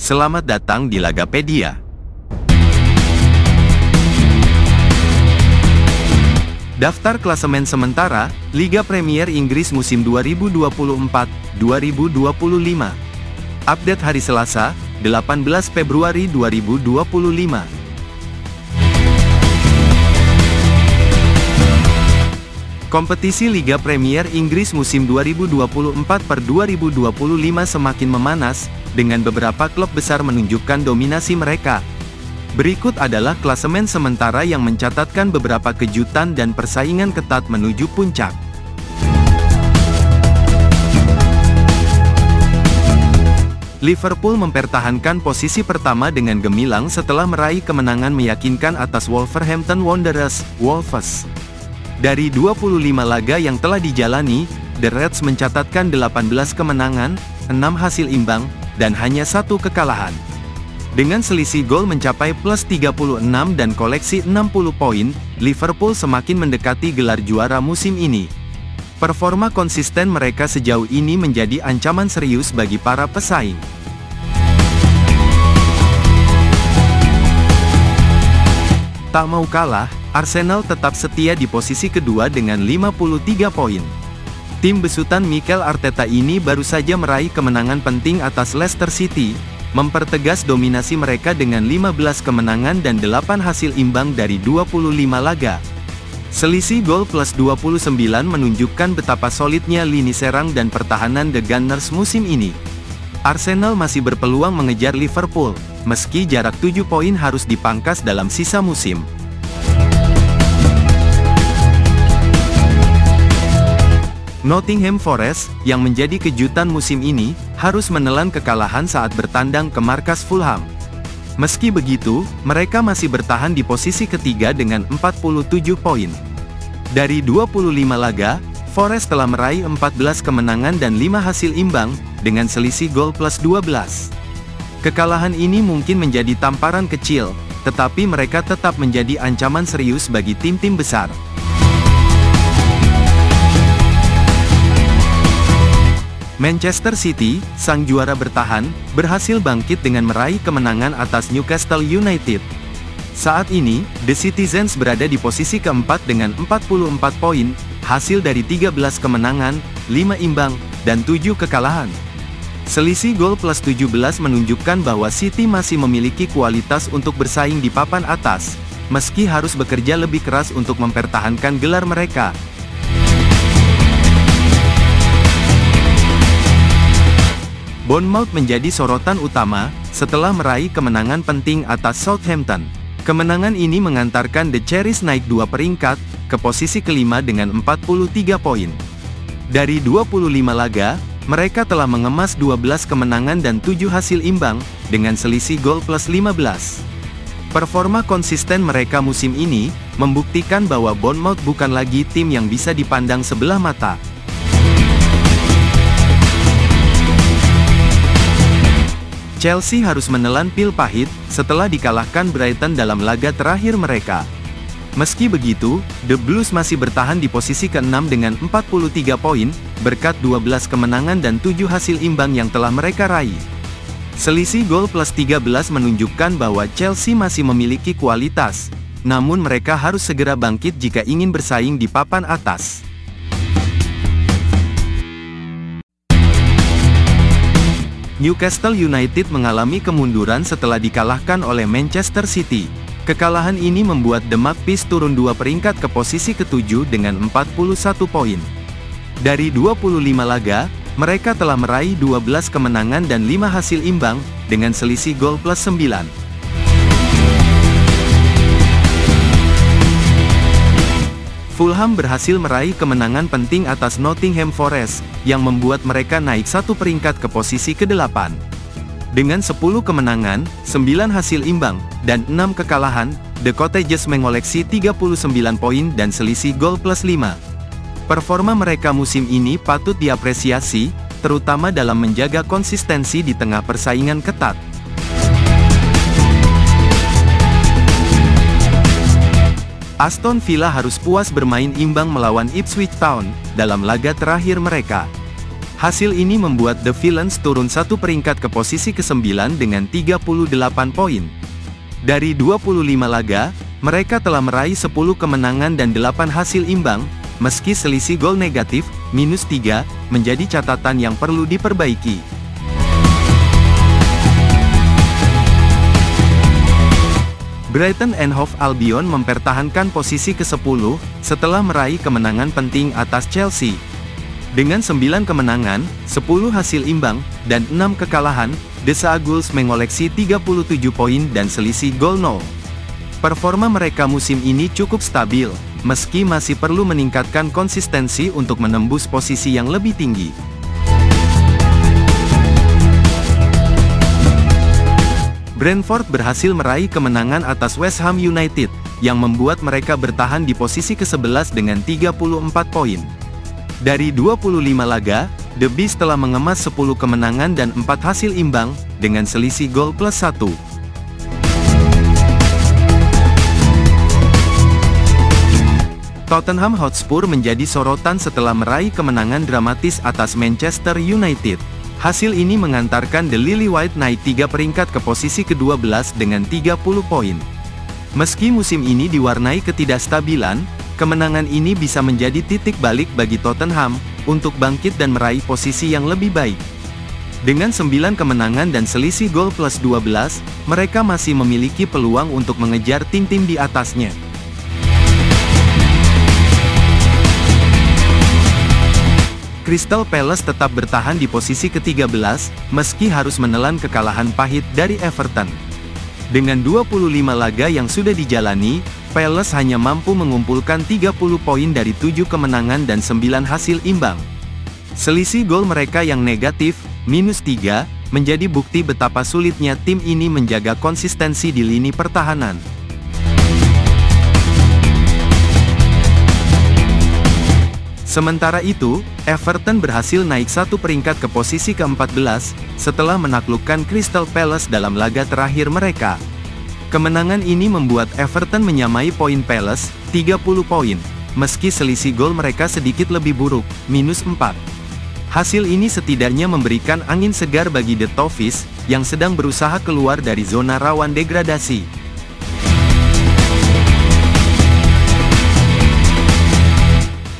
Selamat datang di Lagapedia. Daftar klasemen sementara Liga Premier Inggris musim 2024-2025. Update hari Selasa, 18 Februari 2025. Kompetisi Liga Premier Inggris musim 2024-2025 semakin memanas, dengan beberapa klub besar menunjukkan dominasi mereka. Berikut adalah klasemen sementara yang mencatatkan beberapa kejutan dan persaingan ketat menuju puncak. Liverpool mempertahankan posisi pertama dengan gemilang setelah meraih kemenangan meyakinkan atas Wolverhampton Wanderers, Wolves. Dari 25 laga yang telah dijalani, The Reds mencatatkan 18 kemenangan, 6 hasil imbang, dan hanya 1 kekalahan. Dengan selisih gol mencapai plus 36 dan koleksi 60 poin, Liverpool semakin mendekati gelar juara musim ini. Performa konsisten mereka sejauh ini menjadi ancaman serius bagi para pesaing. Tak mau kalah, Arsenal tetap setia di posisi kedua dengan 53 poin. Tim besutan Mikel Arteta ini baru saja meraih kemenangan penting atas Leicester City, mempertegas dominasi mereka dengan 15 kemenangan dan 8 hasil imbang dari 25 laga. Selisih gol plus 29 menunjukkan betapa solidnya lini serang dan pertahanan The Gunners musim ini. Arsenal masih berpeluang mengejar Liverpool, meski jarak 7 poin harus dipangkas dalam sisa musim. Nottingham Forest, yang menjadi kejutan musim ini, harus menelan kekalahan saat bertandang ke markas Fulham. Meski begitu, mereka masih bertahan di posisi ketiga dengan 47 poin. Dari 25 laga, Forest telah meraih 14 kemenangan dan 5 hasil imbang, dengan selisih gol plus 12. Kekalahan ini mungkin menjadi tamparan kecil, tetapi mereka tetap menjadi ancaman serius bagi tim-tim besar. Manchester City, sang juara bertahan, berhasil bangkit dengan meraih kemenangan atas Newcastle United. Saat ini, The Citizens berada di posisi keempat dengan 44 poin, hasil dari 13 kemenangan, 5 imbang, dan 7 kekalahan. Selisih gol plus 17 menunjukkan bahwa City masih memiliki kualitas untuk bersaing di papan atas, meski harus bekerja lebih keras untuk mempertahankan gelar mereka. Bournemouth menjadi sorotan utama, setelah meraih kemenangan penting atas Southampton. Kemenangan ini mengantarkan The Cherries naik 2 peringkat, ke posisi kelima dengan 43 poin. Dari 25 laga, mereka telah mengemas 12 kemenangan dan 7 hasil imbang, dengan selisih gol plus 15. Performa konsisten mereka musim ini, membuktikan bahwa Bournemouth bukan lagi tim yang bisa dipandang sebelah mata. Chelsea harus menelan pil pahit, setelah dikalahkan Brighton dalam laga terakhir mereka. Meski begitu, The Blues masih bertahan di posisi ke-6 dengan 43 poin, berkat 12 kemenangan dan 7 hasil imbang yang telah mereka raih. Selisih gol plus 13 menunjukkan bahwa Chelsea masih memiliki kualitas, namun mereka harus segera bangkit jika ingin bersaing di papan atas. Newcastle United mengalami kemunduran setelah dikalahkan oleh Manchester City. Kekalahan ini membuat The Magpies turun 2 peringkat ke posisi ke-7 dengan 41 poin. Dari 25 laga, mereka telah meraih 12 kemenangan dan 5 hasil imbang, dengan selisih gol plus 9. Fulham berhasil meraih kemenangan penting atas Nottingham Forest, yang membuat mereka naik 1 peringkat ke posisi ke-8. Dengan 10 kemenangan, 9 hasil imbang, dan 6 kekalahan, The Cottagers mengoleksi 39 poin dan selisih gol plus 5. Performa mereka musim ini patut diapresiasi, terutama dalam menjaga konsistensi di tengah persaingan ketat. Aston Villa harus puas bermain imbang melawan Ipswich Town, dalam laga terakhir mereka. Hasil ini membuat The Villains turun satu peringkat ke posisi ke-9 dengan 38 poin. Dari 25 laga, mereka telah meraih 10 kemenangan dan 8 hasil imbang, meski selisih gol negatif, -3, menjadi catatan yang perlu diperbaiki. Brighton and Hove Albion mempertahankan posisi ke-10, setelah meraih kemenangan penting atas Chelsea. Dengan 9 kemenangan, 10 hasil imbang, dan 6 kekalahan, The Seagulls mengoleksi 37 poin dan selisih gol 0. Performa mereka musim ini cukup stabil, meski masih perlu meningkatkan konsistensi untuk menembus posisi yang lebih tinggi. Brentford berhasil meraih kemenangan atas West Ham United, yang membuat mereka bertahan di posisi ke-11 dengan 34 poin. Dari 25 laga, The Bees telah mengemas 10 kemenangan dan 4 hasil imbang, dengan selisih gol +1. Tottenham Hotspur menjadi sorotan setelah meraih kemenangan dramatis atas Manchester United. Hasil ini mengantarkan The Lily White naik 3 peringkat ke posisi ke-12 dengan 30 poin. Meski musim ini diwarnai ketidakstabilan, kemenangan ini bisa menjadi titik balik bagi Tottenham, untuk bangkit dan meraih posisi yang lebih baik. Dengan 9 kemenangan dan selisih gol +12, mereka masih memiliki peluang untuk mengejar tim-tim di atasnya. Crystal Palace tetap bertahan di posisi ke-13, meski harus menelan kekalahan pahit dari Everton. Dengan 25 laga yang sudah dijalani, Palace hanya mampu mengumpulkan 30 poin dari 7 kemenangan dan 9 hasil imbang. Selisih gol mereka yang negatif, -3, menjadi bukti betapa sulitnya tim ini menjaga konsistensi di lini pertahanan. Sementara itu, Everton berhasil naik 1 peringkat ke posisi ke-14, setelah menaklukkan Crystal Palace dalam laga terakhir mereka. Kemenangan ini membuat Everton menyamai poin Palace, 30 poin, meski selisih gol mereka sedikit lebih buruk, -4. Hasil ini setidaknya memberikan angin segar bagi The Toffees, yang sedang berusaha keluar dari zona rawan degradasi.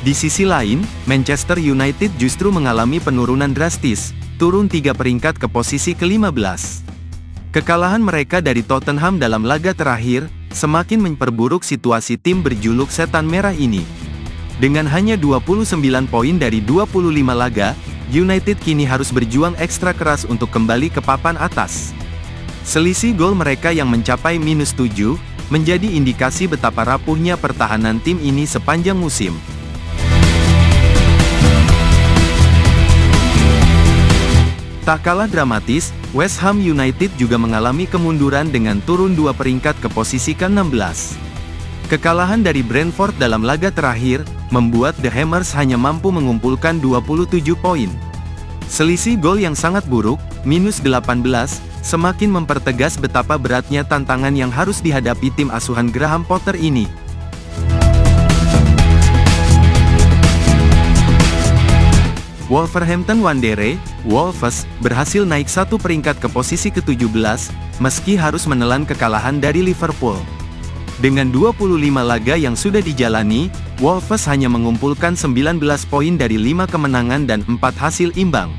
Di sisi lain, Manchester United justru mengalami penurunan drastis, turun 3 peringkat ke posisi ke-15. Kekalahan mereka dari Tottenham dalam laga terakhir, semakin memperburuk situasi tim berjuluk Setan Merah ini. Dengan hanya 29 poin dari 25 laga, United kini harus berjuang ekstra keras untuk kembali ke papan atas. Selisih gol mereka yang mencapai -7, menjadi indikasi betapa rapuhnya pertahanan tim ini sepanjang musim. Tak kalah dramatis, West Ham United juga mengalami kemunduran dengan turun 2 peringkat ke posisi ke-16. Kekalahan dari Brentford dalam laga terakhir, membuat The Hammers hanya mampu mengumpulkan 27 poin. Selisih gol yang sangat buruk, -18, semakin mempertegas betapa beratnya tantangan yang harus dihadapi tim asuhan Graham Potter ini. Wolverhampton Wanderers, Wolves, berhasil naik 1 peringkat ke posisi ke-17, meski harus menelan kekalahan dari Liverpool. Dengan 25 laga yang sudah dijalani, Wolves hanya mengumpulkan 19 poin dari 5 kemenangan dan 4 hasil imbang.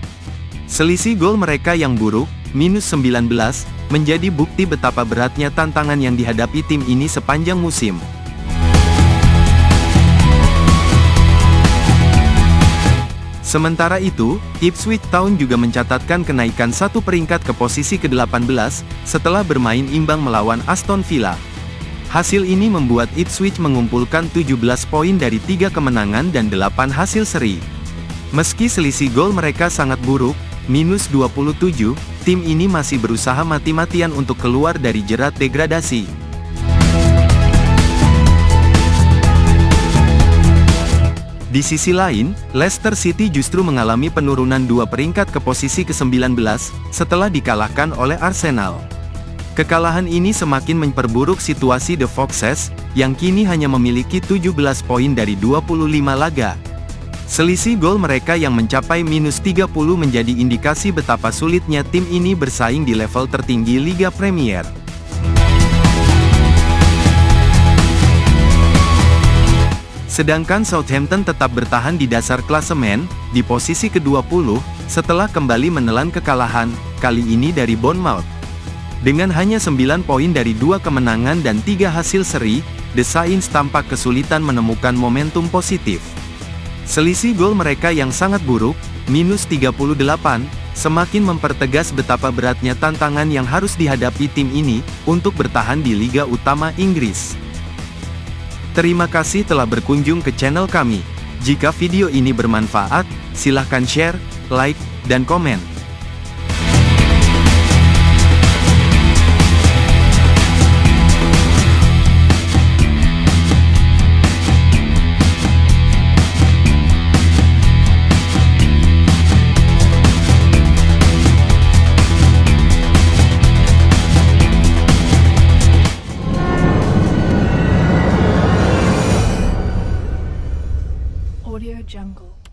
Selisih gol mereka yang buruk, -19, menjadi bukti betapa beratnya tantangan yang dihadapi tim ini sepanjang musim. Sementara itu, Ipswich Town juga mencatatkan kenaikan 1 peringkat ke posisi ke-18, setelah bermain imbang melawan Aston Villa. Hasil ini membuat Ipswich mengumpulkan 17 poin dari 3 kemenangan dan 8 hasil seri. Meski selisih gol mereka sangat buruk, -27, tim ini masih berusaha mati-matian untuk keluar dari jerat degradasi. Di sisi lain, Leicester City justru mengalami penurunan 2 peringkat ke posisi ke-19, setelah dikalahkan oleh Arsenal. Kekalahan ini semakin memperburuk situasi The Foxes, yang kini hanya memiliki 17 poin dari 25 laga. Selisih gol mereka yang mencapai minus 30 menjadi indikasi betapa sulitnya tim ini bersaing di level tertinggi Liga Premier. Sedangkan Southampton tetap bertahan di dasar klasemen, di posisi ke-20, setelah kembali menelan kekalahan, kali ini dari Bournemouth. Dengan hanya 9 poin dari 2 kemenangan dan 3 hasil seri, The Saints tampak kesulitan menemukan momentum positif. Selisih gol mereka yang sangat buruk, minus 38, semakin mempertegas betapa beratnya tantangan yang harus dihadapi tim ini, untuk bertahan di Liga Utama Inggris. Terima kasih telah berkunjung ke channel kami. Jika video ini bermanfaat, silahkan share, like, dan komen. Audio Jungle.